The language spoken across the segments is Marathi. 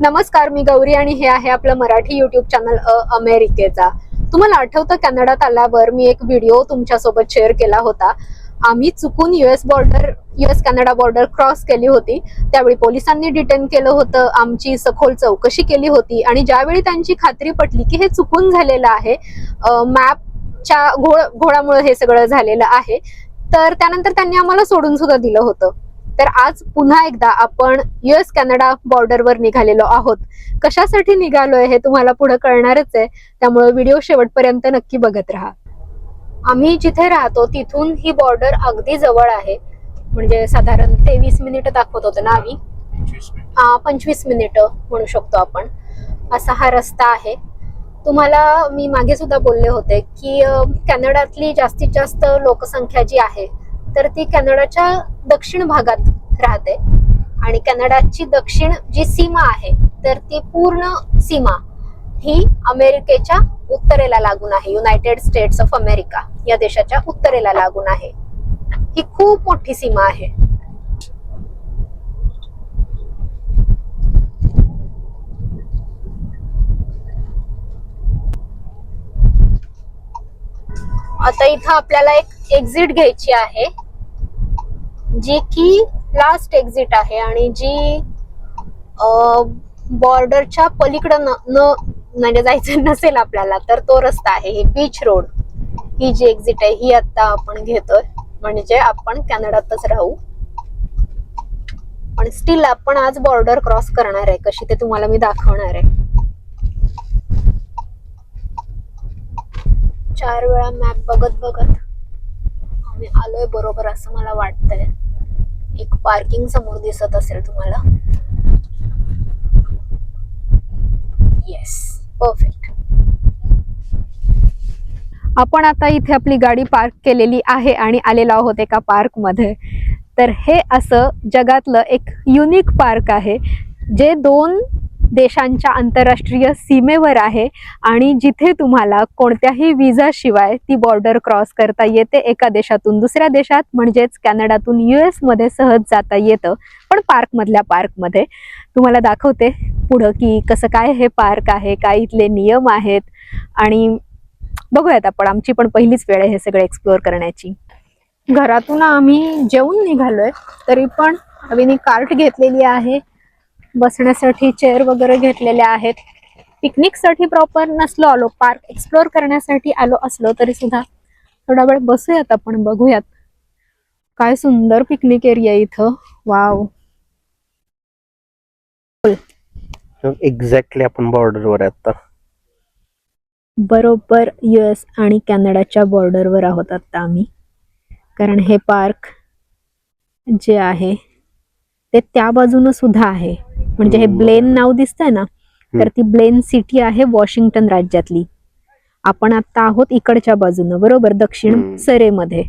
नमस्कार, मी गौरी आणि हे आहे आपलं मराठी युट्यूब चॅनल अमेरिकेचा. तुम्हाला आठवतं कॅनडात आल्यावर मी एक व्हिडिओ तुमच्यासोबत शेअर केला होता. आम्ही चुकून युएस कॅनडा बॉर्डर क्रॉस केली होती. त्यावेळी पोलिसांनी डिटेन केलं होतं, आमची सखोल चौकशी केली होती आणि ज्यावेळी त्यांची खात्री पटली की हे चुकून झालेलं आहे, मॅपच्या घोळामुळे हे सगळं झालेलं आहे, तर त्यानंतर त्यांनी आम्हाला सोडून सुद्धा दिलं होतं. तर आज पुन्हा एकदा आपण युएस कॅनडा बॉर्डरवर निघालेलो आहोत. कशासाठी निघालोय हे तुम्हाला पुढे कळणारच आहे, त्यामुळे व्हिडिओ शेवटपर्यंत नक्की बघत राहा. आम्ही जिथे राहतो तिथून ही बॉर्डर अगदी जवळ आहे. म्हणजे साधारण 23 मिनिटं दाखवत होतं ना आम्ही, 25 मिनिटं म्हणू शकतो आपण. असा हा रस्ता आहे. तुम्हाला मी मागे सुद्धा बोलले होते की कॅनडातली जास्तीत जास्त लोकसंख्या जी आहे तर ती कॅनडाच्या दक्षिण भागात राहते आणि कॅनडाची दक्षिण जी सीमा आहे तर ती पूर्ण सीमा ही अमेरिकेच्या उत्तरेला लागून आहे. युनायटेड स्टेट्स ऑफ अमेरिका या देशाच्या उत्तरेला लागून आहे. ही खूप मोठी सीमा आहे. आता इथं आपल्याला एक एक्झिट घ्यायची आहे, जी की लास्ट एक्झिट आहे आणि जी बॉर्डरच्या पलीकडं म्हणजे जायचं नसेल आपल्याला तर तो रस्ता आहे. हे बीच रोड ही जी एक्झिट आहे ही आता आपण घेतोय, म्हणजे आपण कॅनडातच राहू. पण स्टील आपण आज बॉर्डर क्रॉस करणार आहे. कशी ते तुम्हाला मी दाखवणार आहे. 4 वेळा मॅप बघत बघत आम्ही आलोय बरोबर असं मला वाटतंय. एक पार्किंग समोर दिसत असेल तुम्हाला. Yes, perfect. आपण आता इथे आपली गाडी पार्क केलेली आहे आणि आलेलो आहोत एका पार्क मध्ये. तर हे असं जगातलं एक युनिक पार्क आहे जे 2 देशांच्या आंतरराष्ट्रीय सीमेवर आहे आणि जिथे तुम्हाला कोणत्याही विजा शिवाय ती बॉर्डर क्रॉस करता येते. एका देशातून दुसऱ्या देशात म्हणजेच कॅनडातून US मध्ये सहज जाता येतं. पण पार्कमधल्या पार्कमध्ये तुम्हाला दाखवते पुढं की कसं काय हे पार्क आहे, काय इथले नियम आहेत आणि बघूयात आपण. आमची पण पहिलीच वेळ आहे हे सगळं एक्सप्लोअर करण्याची. घरातून आम्ही जेवून निघालोय तरी पण आम्ही कार्ट घेतलेली आहे, बसण्यासाठी चेअर वगैरे घेतलेल्या आहेत. पिकनिकसाठी प्रॉपर नसलो आलो, पार्क एक्सप्लोअर करण्यासाठी आलो असलो तरी सुद्धा थोडा वेळ बसूयात आपण. बघूयात काय सुंदर पिकनिक एरिया इथं. वाव, एक्झॅक्टली आपण बॉर्डरवर आता बरोबर US आणि कॅनडाच्या बॉर्डरवर आहोत आता आम्ही. कारण हे पार्क जे आहे ते त्या बाजूनं सुद्धा आहे. म्हणजे हे ब्लेन नाव दिसतंय ना, तर ती ब्लेन सिटी आहे वॉशिंग्टन राज्यातली. आपण आता आहोत इकडच्या बाजूनं, बरोबर दक्षिण सरेमध्ये.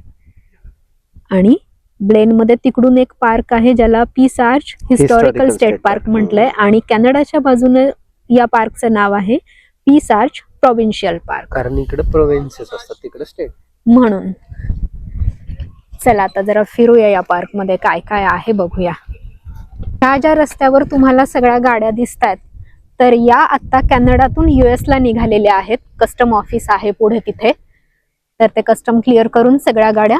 आणि ब्लेन मध्ये तिकडून एक पार्क आहे ज्याला peace arch historical state park म्हटलंय आणि कॅनडाच्या बाजूने या पार्कचं नाव आहे पीस आर्च प्रोव्हिन्शियल पार्क. कारण इकडे प्रोव्हिन्सेस असतात, तिकडे स्टेट म्हणून. चला आता जरा फिरूया या पार्क मध्ये, काय काय आहे बघूया. ह्या ज्या रस्त्यावर तुम्हाला सगळ्या गाड्या दिसतात तर या आता कॅनडातून US ला निघालेल्या आहेत. कस्टम ऑफिस आहे पुढे तिथे, तर ते कस्टम क्लिअर करून सगळ्या गाड्या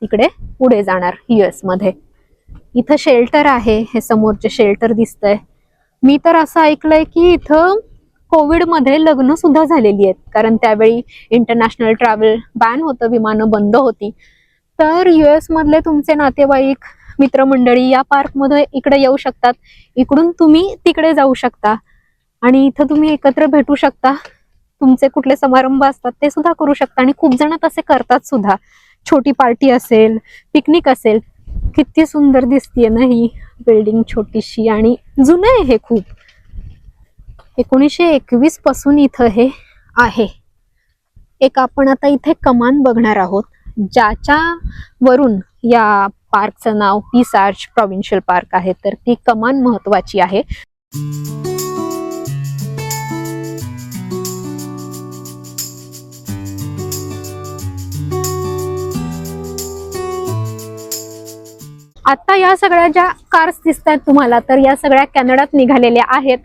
तिकडे पुढे जाणार US मध्ये. इथं शेल्टर आहे, हे समोरचे शेल्टर दिसतंय. मी तर असं ऐकलंय की इथं कोविड मध्ये लग्न सुद्धा झालेली आहेत, कारण त्यावेळी इंटरनॅशनल ट्रॅव्हल बॅन होतं, विमानं बंद होती. तर US मधले तुमचे नातेवाईक मित्रमंडळी या पार्कमध्ये इकडे येऊ शकतात. इकडून तुम्ही तिकडे जाऊ शकता आणि इथं तुम्ही एकत्र भेटू शकता. तुमचे कुठले समारंभ असतात ते सुद्धा करू शकता आणि खूप जण तसे करतात सुद्धा. छोटी पार्टी असेल, पिकनिक असेल. किती सुंदर दिसतीये ना ही बिल्डिंग, छोटीशी आणि जुनं आहे हे खूप. 1921 पासून इथं हे आहे. एक आपण आता इथे कमान बघणार आहोत ज्याच्या वरून या पार्कचं नाव पीस आर्च प्रोव्हिन्शियल पार्क आहे. तर ती कमान महत्वाची आहे. आता या सगळ्या ज्या कार्स दिसतात तुम्हाला तर या सगळ्या कॅनडात निघालेल्या आहेत.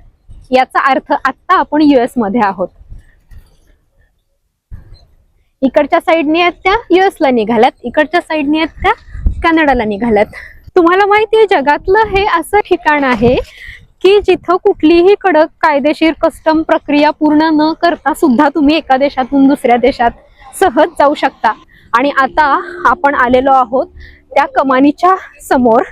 याचा अर्थ आता आपण US मध्ये आहोत. इकडच्या साईडने आहेत त्या US ला निघाल्यात, इकडच्या साईडने आहेत त्या कॅनडाला निघाल्यात. तुम्हाला माहितीये जगातलं हे असं ठिकाण आहे की जिथं कुठलीही कडक कायदेशीर कस्टम प्रक्रिया पूर्ण न करता सुद्धा तुम्ही एका देशातून दुसऱ्या देशात सहज जाऊ शकता. आणि आता आपण आलेलो आहोत त्या कमानीच्या समोर,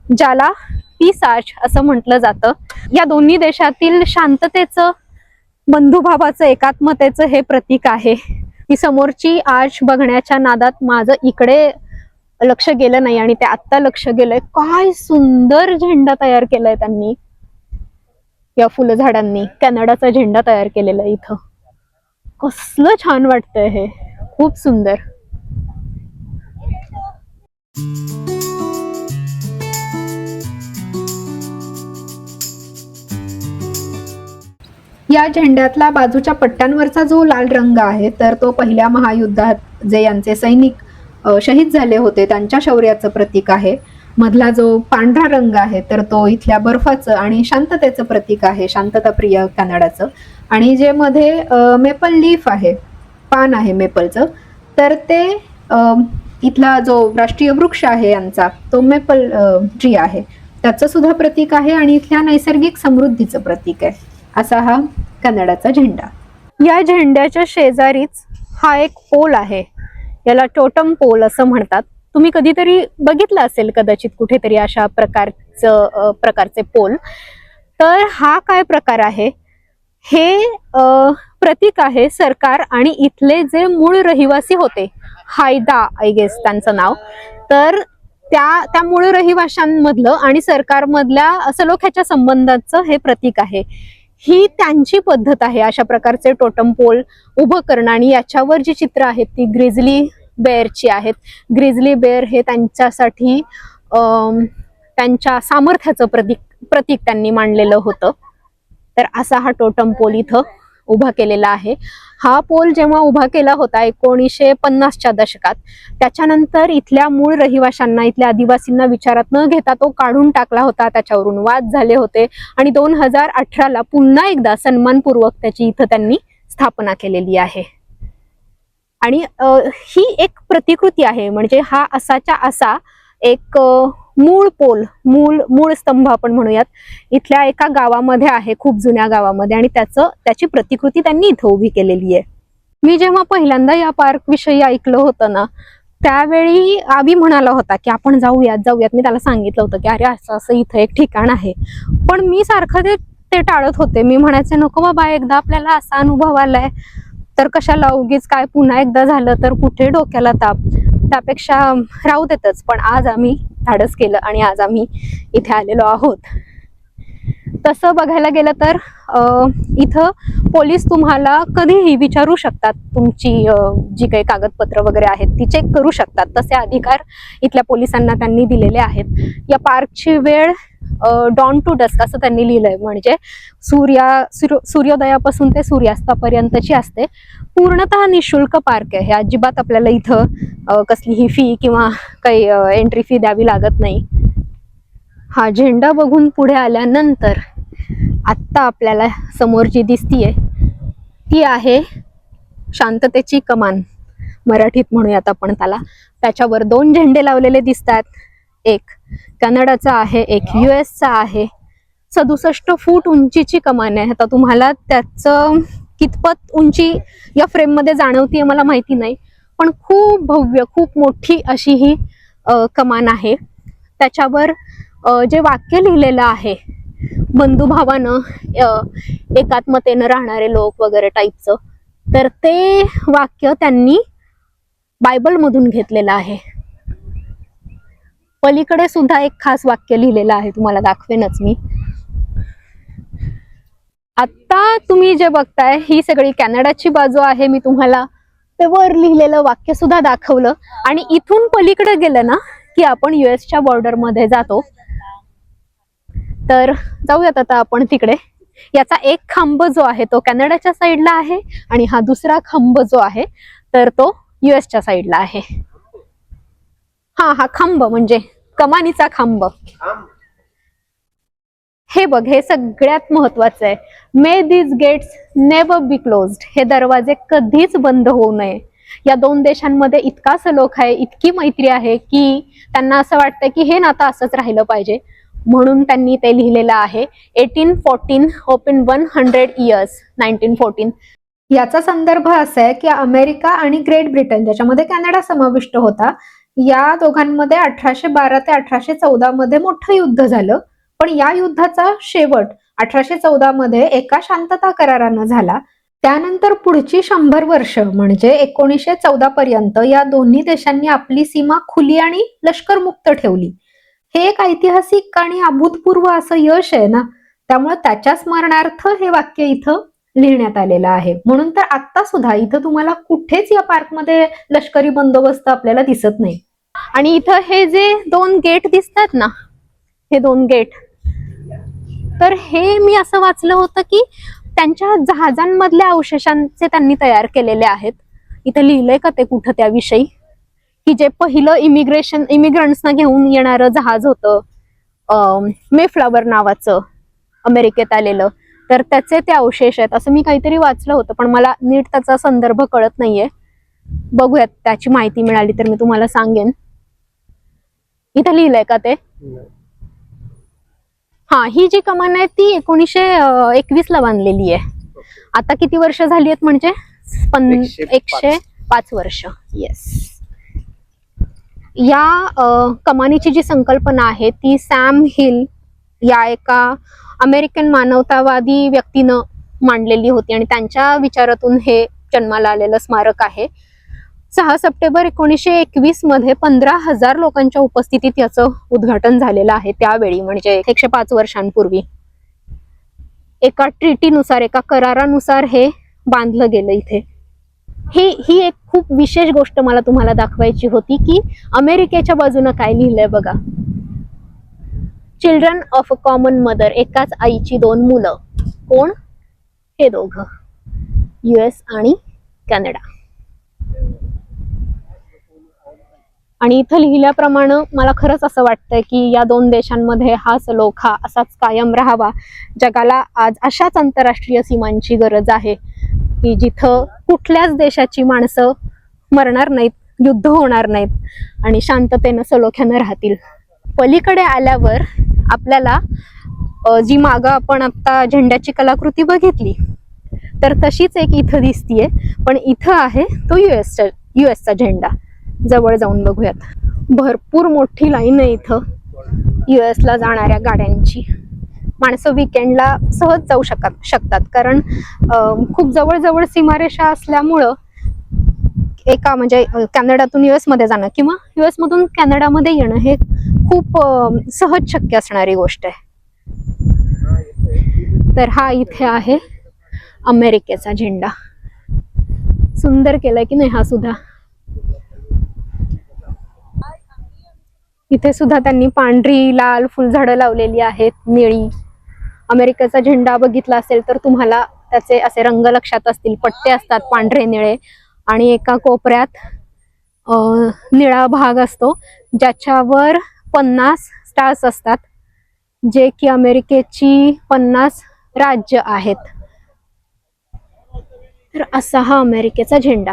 ज्याला पीस आर्च असं म्हटलं जातं. या दोन्ही देशातील शांततेचं, बंधुभावाचं, एकात्मतेचं हे प्रतीक आहे. ती समोरची आर्च बघण्याच्या नादात माझं इकडे लक्ष गेलं नाही आणि ते आत्ता लक्ष गेलंय. काय सुंदर झेंडा तयार केलाय त्यांनी, या फुलझाडांनी कॅनडाचा झेंडा तयार केलेला आहे इथं. कसलं छान वाटतंय हे, खूप सुंदर. या झेंड्यातला बाजूच्या पट्ट्यांवरचा जो लाल रंग आहे तर तो पहिल्या महायुद्धात जे यांचे सैनिक शहीद झाले होते त्यांच्या शौर्याचं प्रतीक आहे. मधला जो पांढरा रंग आहे तर तो इथल्या बर्फाचं आणि शांततेचं प्रतीक आहे, शांतताप्रिय कॅनडाचं. आणि जे मध्ये मेपल लीफ आहे, पान आहे मेपलचं, तर ते इथला जो राष्ट्रीय वृक्ष आहे यांचा तो मेपल ट्री आहे, त्याचं सुद्धा प्रतीक आहे आणि इथल्या नैसर्गिक समृद्धीचं प्रतीक आहे. असा हा कॅनडाचा झेंडा. या झेंड्याच्या शेजारीच हा एक पोल आहे, याला टोटम पोल असं म्हणतात. तुम्ही कधीतरी बघितलं असेल कदाचित कुठेतरी अशा प्रकारचे पोल. तर हा काय प्रकार आहे, हे प्रतीक आहे सरकार आणि इथले जे मूळ रहिवासी होते, हायदा आय गेस त्यांचं नाव, तर त्या मूळ रहिवाशांमधलं आणि सरकारमधल्या सलोख्याच्या संबंधाचं हे प्रतीक आहे. ही त्यांची पद्धत आहे अशा प्रकारचे टोटम पोल उभं करणं. आणि याच्यावर जी चित्र आहेत ती ग्रिझली बेअरची आहेत. ग्रिझली बेअर हे त्यांच्यासाठी त्यांच्या सामर्थ्याचं प्रतीक त्यांनी मांडलेलं होतं. तर असा हा टोटम पोल इथं उभा केलेला आहे. हा पोल जेव्हा उभा केला होता 1950च्या दशकात, त्याच्यानंतर इथल्या मूळ रहिवाशांना, इथल्या आदिवासींना विचारात न घेता तो काढून टाकला होता. त्याच्यावरून वाद झाले होते आणि 2018ला पुन्हा एकदा सन्मानपूर्वक त्याची इथं त्यांनी स्थापना केलेली आहे. आणि ही एक प्रतिकृती आहे, म्हणजे हा असाच्या असा एक मूळ पोल, मूळ स्तंभ आपण म्हणूयात, इथल्या एका गावामध्ये आहे, खूप जुन्या गावामध्ये, आणि त्याची प्रतिकृती त्यांनी इथं उभी केलेली आहे. मी जेव्हा पहिल्यांदा या पार्क विषयी ऐकलं होतं ना, त्यावेळी आबी म्हणाला होता की आपण जाऊयात. मी त्याला सांगितलं होतं की अरे असं इथं एक ठिकाण आहे, पण मी सारखं ते टाळत होते. मी म्हणायचे नको बाबा, एकदा आपल्याला असा अनुभव आलाय तर कशाला उगीच, काय पुन्हा एकदा झालं तर कुठे डोक्याला ताप, त्यापेक्षा राहू देतच. पण आज आम्ही धाडस केलं आणि आज आम्ही इथे आलेलो आहोत. तसं बघायला गेलं तर इथं पोलीस तुम्हाला कधीही विचारू शकतात, तुमची जी काही कागदपत्र वगैरे आहेत ती चेक करू शकतात. तसे अधिकार इथल्या पोलिसांना त्यांनी दिलेले आहेत. या पार्कची वेळ डॉन टू डस्क असं त्यांनी लिहिलंय, म्हणजे सूर्योदयापासून ते सूर्यास्तापर्यंतची असते. पूर्णतः निशुल्क पार्क आहे. अजिबात आपल्याला इथं कसलीही फी किंवा काही एंट्री फी द्यावी लागत नाही. हा झेंडा बघून पुढे आल्यानंतर आत्ता आपल्याला समोर जी दिसतीये ती आहे शांततेची कमान, मराठीत म्हणूयात आपण त्याला. त्याच्यावर 2 झेंडे लावलेले दिसतात, एक कॅनडाचा आहे, एक US चा आहे. 67 फूट उंचीची कमान आहे. आता तुम्हाला त्याचं कितपत उंची या फ्रेम मध्ये जाणवतीये मला माहिती नाही, पण खूप भव्य, खूप मोठी अशी ही कमान आहे. त्याच्यावर जे वाक्य लिहिलेलं आहे, बंधुभावानं, एकात्मतेनं राहणारे लोक वगैरे टाईपचं, तर ते वाक्य त्यांनी बायबल मधून घेतलेलं आहे. पलीकडे सुद्धा एक खास वाक्य लिहिलेलं आहे, तुम्हाला दाखवेनच मी. आता तुम्ही जे बघताय ही सगळी कॅनडाची बाजू आहे. मी तुम्हाला ते वर लिहिलेलं वाक्य सुद्धा दाखवलं. आणि इथून पलीकडे गेलं ना की आपण US बॉर्डर मध्ये जातो. तर जाऊयात आता आपण तिकडे. याचा एक खांब जो आहे तो कॅनडाच्या साईडला आहे आणि हा दुसरा खांब जो आहे तर तो US साईडला आहे. हा खांब म्हणजे कमानीचा खांब. हे बघ, हे सगळ्यात महत्वाचं आहे. मे दिस गेट्स नेव्हर बी क्लोज्ड. हे दरवाजे कधीच बंद होऊ नये. या दोन देशांमध्ये इतका सलोख आहे, इतकी मैत्री आहे की त्यांना असं वाटतं की हे नातं असंच राहिलं पाहिजे. म्हणून त्यांनी ते लिहिलेलं आहे 1814 ओपन 100 इयर्स 1914. याचा संदर्भ असा आहे की अमेरिका आणि ग्रेट ब्रिटन, ज्याच्यामध्ये कॅनडा समाविष्ट होता, या दोघांमध्ये 1812 ते 1814 मध्ये मोठं युद्ध झालं. पण या युद्धाचा शेवट 1814 मध्ये एका शांतता करारानं झाला. त्यानंतर पुढची 100 वर्ष म्हणजे 1914 पर्यंत या दोन्ही देशांनी आपली सीमा खुली आणि लष्करमुक्त ठेवली. हे एक ऐतिहासिक आणि अभूतपूर्व असं यश आहे ना, त्यामुळे त्याच्या स्मरणार्थ हे वाक्य इथं लिहिण्यात आलेलं आहे. म्हणून तर आता सुद्धा इथं तुम्हाला कुठेच या पार्कमध्ये लष्करी बंदोबस्त आपल्याला दिसत नाही. आणि इथं हे जे 2 गेट दिसतात ना, हे 2 गेट, तर हे मी असं वाचलं होतं की त्यांच्या जहाजांमधल्या अवशेषांचे त्यांनी तयार केलेले आहेत. इथं लिहिलंय का ते कुठं त्याविषयी, की जे पहिलं इमिग्रंट्सना घेऊन येणारं जहाज होतं मेफ्लावर नावाचं, अमेरिकेत आलेलं, तर त्याचे ते अवशेष आहेत असं मी काहीतरी वाचलं होतं. पण मला नीट त्याचा संदर्भ कळत नाहीये. बघूयात, त्याची माहिती मिळाली तर मी तुम्हाला सांगेन. इथं लिहिलंय का ते? हा, ही जी कमान आहे ती 1921 ला बांधलेली आहे. आता किती वर्ष झाली आहेत म्हणजे 105 वर्ष. येस. या कमानीची जी संकल्पना आहे ती सॅम हिल या एका अमेरिकन मानवतावादी व्यक्तीनं मांडलेली होती आणि त्यांच्या विचारातून हे जन्माला आलेलं स्मारक आहे. 6 सप्टेंबर 1921 मध्ये 15,000 लोकांच्या उपस्थितीत याचं उद्घाटन झालेलं आहे. त्यावेळी म्हणजे 105 वर्षांपूर्वी एका ट्रीटीनुसार, एका करारानुसार हे बांधलं गेलं इथे. ही एक खूप विशेष गोष्ट मला तुम्हाला दाखवायची होती की अमेरिकेच्या बाजूनं काय लिहिलंय बघा. Children of a common mother, एकाच आईची 2 मुलं. कोण? हे दोघं, US आणि कॅनडा. आणि इथं लिहिल्याप्रमाणे मला खरंच असं वाटतंय की या 2 देशांमध्ये हा सलोखा असाच कायम राहावा. जगाला आज अशाच आंतरराष्ट्रीय सीमांची गरज आहे की जिथं कुठल्याच देशाची माणसं मरणार नाहीत, युद्ध होणार नाहीत आणि शांततेनं सलोख्यानं राहतील. पलीकडे आल्यावर आपल्याला जी मागं आपण आता झेंड्याची कलाकृती बघितली तर तशीच एक इथं दिसतीये, पण इथं आहे तो युएसचा झेंडा. जवळ जाऊन बघूयात. भरपूर मोठी लाईन आहे इथं US ला जाणाऱ्या गाड्यांची. माणसं विकेंडला सहज जाऊ शकतात कारण खूप जवळ सीमारेषा असल्यामुळं एका म्हणजे कॅनडातून US मध्ये जाणं किंवा US मधून कॅनडामध्ये येणं हे खूप सहज शक्य असणारी गोष्ट आहे. तर हा इथे आहे अमेरिकेचा झेंडा. सुंदर केलाय की नाही हा सुद्धा. इथे सुद्धा त्यांनी पांढरी लाल फुलझाडं लावलेली आहेत, निळी. अमेरिकेचा झेंडा बघितला असेल तर तुम्हाला त्याचे असे रंग लक्षात असतील. पट्टे असतात पांढरे निळे आणि एका कोपऱ्यात निळा भाग असतो ज्याच्यावर 50 स्टार्स असतात, जे की अमेरिकेची 50 राज्य आहेत. तर असा हा अमेरिकेचा झेंडा.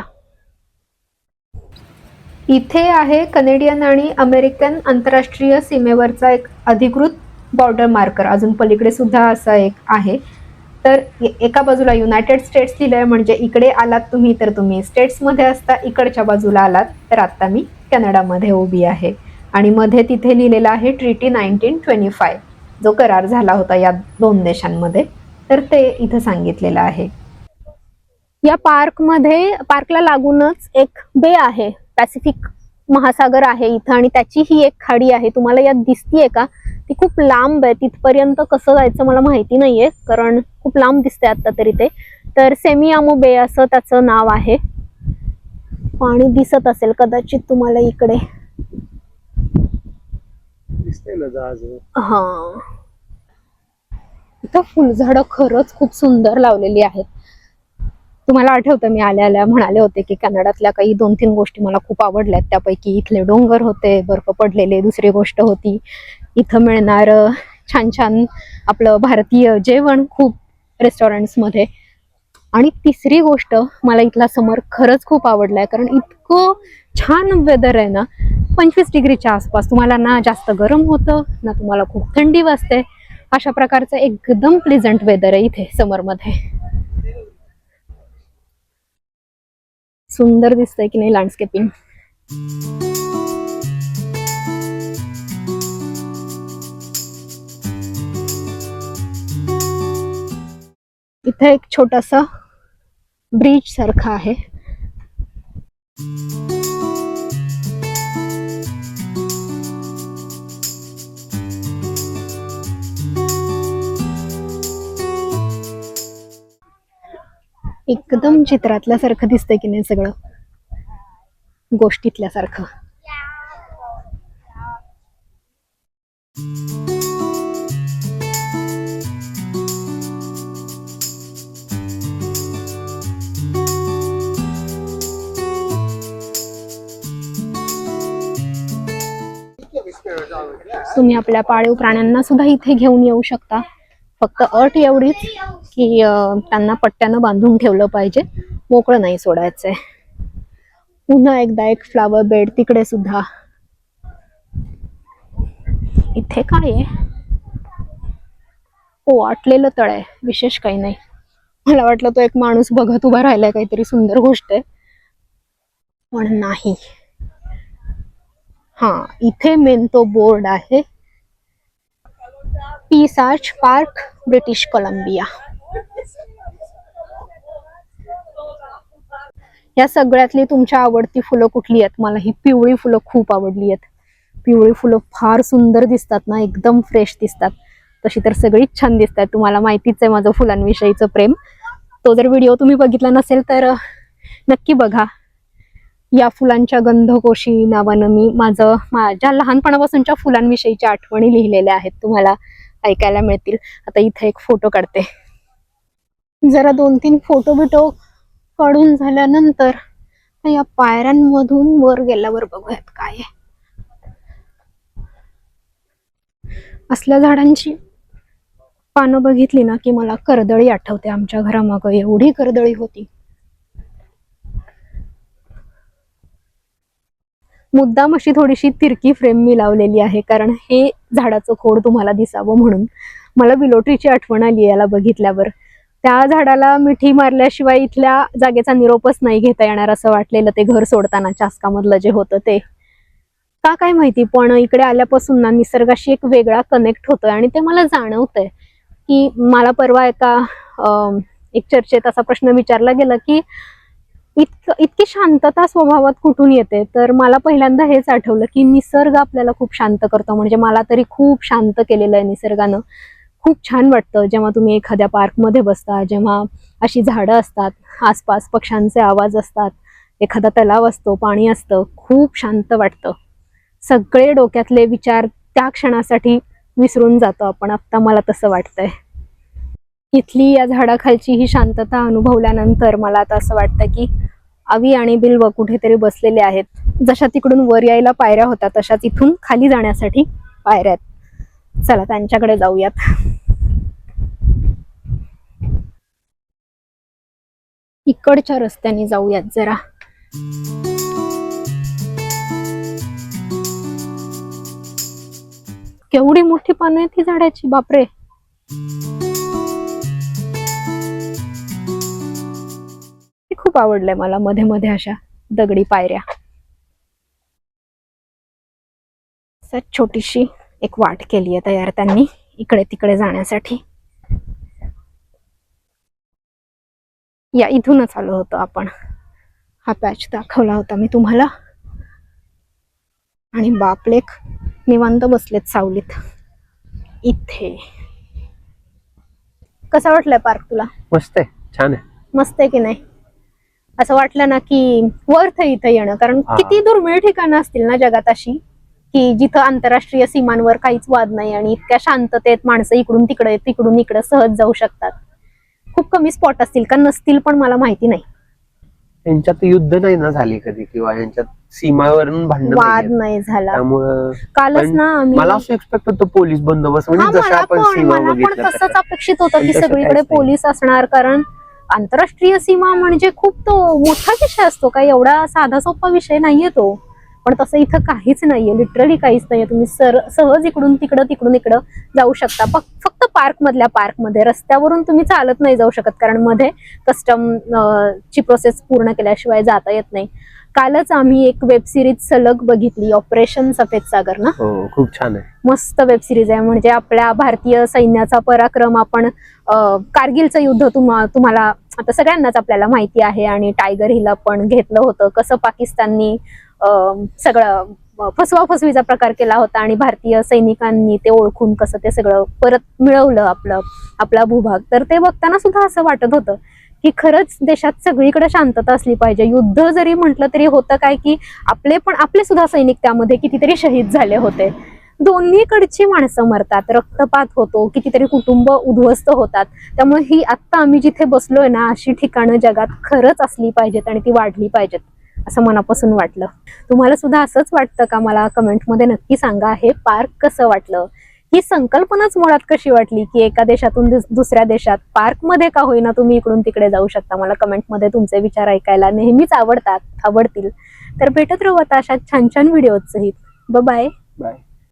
इथे आहे कनेडियन आणि अमेरिकन आंतरराष्ट्रीय सीमेवरचा एक अधिकृत बॉर्डर मार्कर. अजून पलीकडे सुद्धा असा एक आहे. तर एका बाजूला युनायटेड स्टेट्स लिहिलंय म्हणजे इकडे आलात तुम्ही तर तुम्ही स्टेट्समध्ये असता, इकडच्या बाजूला आलात तर आता मी कॅनडामध्ये उभी आहे. आणि मध्ये तिथे लिहिलेला आहे ट्रीटी 1925, जो करार झाला होता या 2 देशांमध्ये. तर ते इथं सांगितलेलं आहे. या पार्कला लागूनच एक बे आहे, पॅसिफिक महासागर आहे इथं आणि त्याची ही एक खाडी आहे. तुम्हाला यात दिसतीये का? ती खूप लांब आहे. तिथपर्यंत कसं जायचं मला माहिती नाहीये कारण खूप लांब दिसते आता तरी ते. तर सेमियामो बे असं त्याचं नाव आहे. पाणी दिसत असेल कदाचित तुम्हाला इकडे. हा, इथं फुलझाडं खरंच खूप सुंदर लावलेली आहेत. तुम्हाला आठवतं मी आल्या म्हणाले होते की कॅनडातल्या काही 2-3 गोष्टी मला खूप आवडल्यात. त्यापैकी इथले डोंगर होते, बर्फ पडलेले. दुसरी गोष्ट होती इथं मिळणार छान छान आपलं भारतीय जेवण खूप रेस्टॉरंट्समध्ये. आणि तिसरी गोष्ट, मला इथला समर खरंच खूप आवडलाय, कारण इतकं छान वेदर आहे ना. 25 डिग्रीच्या आसपास, तुम्हाला ना जास्त गरम होतं ना तुम्हाला खूप थंडी वाजते. अशा प्रकारचं एकदम प्लेझंट वेदर आहे इथे समरमध्ये. सुंदर दिसतंय की नाही लँडस्केपिंग. इथे एक छोटासा ब्रिज सारखा आहे. एकदम चित्रातल्यासारखं दिसतंय की नाही सगळं, गोष्टीतल्यासारखं. तुम्ही आपल्या पाळीव प्राण्यांना सुद्धा इथे घेऊन येऊ शकता. फक्त अट एवढीच की त्यांना पट्ट्यानं बांधून ठेवलं पाहिजे, मोकळं नाही सोडायचंय. पुन्हा एकदा एक फ्लावर बेड तिकडे सुद्धा. इथे काय आहे? वाटलेलं तळ आहे, विशेष काही नाही. मला वाटलं तो एक माणूस बघत उभा राहिलाय, काहीतरी सुंदर गोष्ट आहे, पण नाही. हा, इथे मेन तो बोर्ड आहे, पीसार्च पार्क, ब्रिटिश कोलंबिया. या सगळ्यातली तुमच्या आवडती फुलं कुठली आहेत? मला ही पिवळी फुलं खूप आवडली आहेत. पिवळी फुलं फार सुंदर दिसतात ना, एकदम फ्रेश दिसतात. तशी तर सगळीच छान दिसतात. तुम्हाला माहितीच आहे माझं फुलांविषयीचं प्रेम. तो जर व्हिडिओ तुम्ही बघितला नसेल तर नक्की बघा. या फुलांच्या गंधकोशी नावानं मी माझ्या लहानपणापासूनच्या फुलांविषयीच्या आठवणी लिहिलेल्या आहेत, तुम्हाला ऐकायला मिळतील. आता इथे एक फोटो काढते. जरा 2-3 फोटो बिटो काढून झाल्यानंतर या पायऱ्यांमधून वर गेल्यावर बघूयात काय आहे. असल्या झाडांची पानं बघितली ना की मला कर्दळी आठवते. आमच्या घरामागं एवढी कर्दळी होती. मुद्दाम अशी थोडीशी तिरकी फ्रेम मी लावलेली आहे, कारण हे झाडाचं खोड तुम्हाला दिसावं म्हणून. मला विलोट्रीची आठवण आली याला बघितल्यावर. त्या झाडाला मिठी मारल्याशिवाय इथल्या जागेचा निरोपच नाही घेता येणार असं वाटलेलं ते घर सोडताना, चास्कामधलं जे होतं ते. का काय माहिती, पण इकडे आल्यापासून ना निसर्गाशी एक वेगळा कनेक्ट होतोय आणि ते मला जाणवतंय. की मला परवा एक चर्चेत असा प्रश्न विचारला गेला की इतकी शांतता स्वभावात कुठून येते, तर मला पहिल्यांदा हेच आठवलं की निसर्ग आपल्याला खूप शांत करतो. म्हणजे मला तरी खूप शांत केलेलं आहे निसर्गानं. खूप छान वाटतं जेव्हा तुम्ही एखाद्या पार्कमध्ये बसता, जेव्हा अशी झाडं असतात, आसपास पक्ष्यांचे आवाज असतात, एखादा तलाव असतो, पाणी असतं, खूप शांत वाटतं. सगळे डोक्यातले विचार त्या क्षणासाठी विसरून जातो आपण. आता मला तसं वाटतंय. इथली या झाडाखालची ही शांतता अनुभवल्यानंतर मला आता असं वाटतं की आवी आणि बिल्व कुठेतरी बसलेले आहेत. जशा तिकडून वर यायला पायऱ्या होत्या, तशाच इथून खाली जाण्यासाठी पायऱ्या आहेत. चला त्यांच्याकडे जाऊयात. इकडच्या रस्त्याने जाऊयात जरा. केवढी मोठी पानं आहेत ही झाडाची, बापरे. खूप आवडलंय मला मध्ये मध्ये अशा दगडी पायऱ्या. छोटीशी एक वाट केली आहे तयार त्यांनी इकडे तिकडे जाण्यासाठी. या इथूनच आलो होतो आपण. हा पॅच दाखवला होता मी तुम्हाला. आणि बापलेक निवांत बसलेत सावलीत इथे. कसा वाटलाय पार्क तुला? मस्त आहे, छान आहे. मस्त आहे की नाही? असं वाटलं ना की वर्थ इथं येणं, कारण किती दुर्मिळ ठिकाणं असतील ना जगात अशी की जिथं आंतरराष्ट्रीय सीमांवर काहीच वाद नाही आणि इतक्या शांततेत माणसं इकडून तिकडे तिकडून इकडे सहज जाऊ शकतात. खूप कमी स्पॉट असतील का नसतील पण मला माहिती नाही. यांच्यात युद्ध नाही ना झाली कधी किंवा यांच्यात सीमावरून भांडण वाद नाही झाला. त्यामुळं कालच ना आम्ही मला असं एक्सपेक्ट होतं पोलीस बंदोबस्त हा, म्हणजे जसं मला आपण पण सीमा मला पण बघितल्या तसंच तशा. अपेक्षित होतं पण की तसं सगळीकडे काहीच नाही. पोलीस असणार, कारण आंतरराष्ट्रीय सीमा म्हणजे खूप तो मोठा विषय असतो, काही एवढा साधा सोपा विषय नाहीये तो. पण तसं इथं काहीच नाहीये, लिटरली काहीच नाहीये. तुम्ही सहज इकडून तिकडं जाऊ शकता. फक्त पार्क मध्ये रस्त्यावरून तुम्ही चालत नाही जाऊ शकत, कारण मध्ये कस्टम ची प्रोसेस पूर्ण केल्याशिवाय जाता येत नाही. कालच आम्ही एक वेब सिरीज सलग बघितली, ऑपरेशन सफेद सागर ना. हो, खूप छान आहे. मस्त वेब सिरीज आहे. म्हणजे आपल्या भारतीय सैन्याचा पराक्रम आपण कारगिलचं युद्ध तुम्हाला आता सगळ्यांनाच आपल्याला माहिती आहे, आणि टायगर हिला पण घेतलं होतं. कसं पाकिस्ताननी सगळं फसवीचा प्रकार केला होता आणि भारतीय सैनिकांनी ते ओळखून कसं ते सगळं परत मिळवलं आपला भूभाग. तर ते बघताना सुद्धा असं वाटत होतं की खरंच देशात सगळीकडे शांतता असली पाहिजे. युद्ध जरी म्हटलं तरी होतं काय की आपले सुद्धा सैनिक त्यामध्ये कितीतरी शहीद झाले होते. दोन्हीकडची माणसं मरतात, रक्तपात होतो, कितीतरी कुटुंब उद्ध्वस्त होतात. त्यामुळे ही आत्ता आम्ही जिथे बसलोय ना, अशी ठिकाणं जगात खरंच असली पाहिजेत आणि ती वाढली पाहिजेत असं मनापासून वाटलं. तुम्हाला सुद्धा असंच वाटतं का? मला कमेंटमध्ये नक्की सांगा. हे पार्क कसं वाटलं, ही संकल्पनाच मुळात कशी वाटली की एका देशातून दुसऱ्या देशात पार्कमध्ये का होईना तुम्ही इकडून तिकडे जाऊ शकता. मला कमेंटमध्ये तुमचे विचार ऐकायला नेहमीच आवडतील. तर भेटत राहू आता अशा छान छान व्हिडिओज सहित. बाय. बाय.